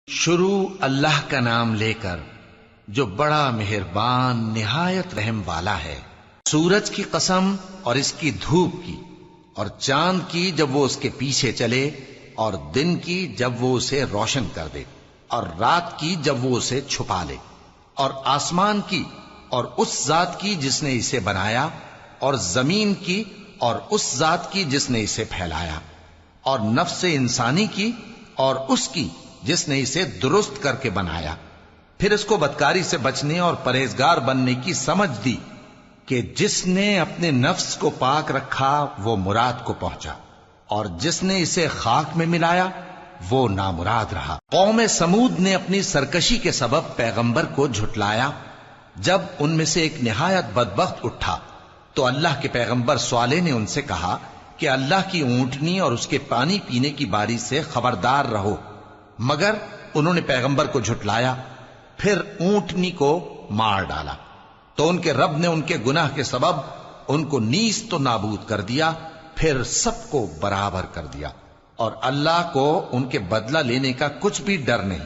شروع اللہ کا نام لے کر جو بڑا مہربان نہایت رحم والا ہے۔ سورج کی قسم اور اس کی دھوپ کی، اور چاند کی جب وہ اس کے پیچھے چلے، اور دن کی جب وہ اسے روشن کر دے، اور رات کی جب وہ اسے چھپا لے، اور آسمان کی اور اس ذات کی جس نے اسے بنایا، اور زمین کی اور اس ذات کی جس نے اسے پھیلایا، اور نفس انسانی کی اور اس کی جس نے اسے درست کر کے بنایا، پھر اس کو بدکاری سے بچنے اور پرہیزگار بننے کی سمجھ دی کہ جس نے اپنے نفس کو پاک رکھا وہ مراد کو پہنچا، اور جس نے اسے خاک میں ملایا وہ نامراد رہا۔ قوم سمود نے اپنی سرکشی کے سبب پیغمبر کو جھٹلایا۔ جب ان میں سے ایک نہایت بدبخت اٹھا تو اللہ کے پیغمبر صالح نے ان سے کہا کہ اللہ کی اونٹنی اور اس کے پانی پینے کی باری سے خبردار رہو، مگر انہوں نے پیغمبر کو جھٹلایا، پھر اونٹنی کو مار ڈالا تو ان کے رب نے ان کے گناہ کے سبب ان کو نیست و نابود کر دیا، پھر سب کو برابر کر دیا، اور اللہ کو ان کے بدلہ لینے کا کچھ بھی ڈر نہیں۔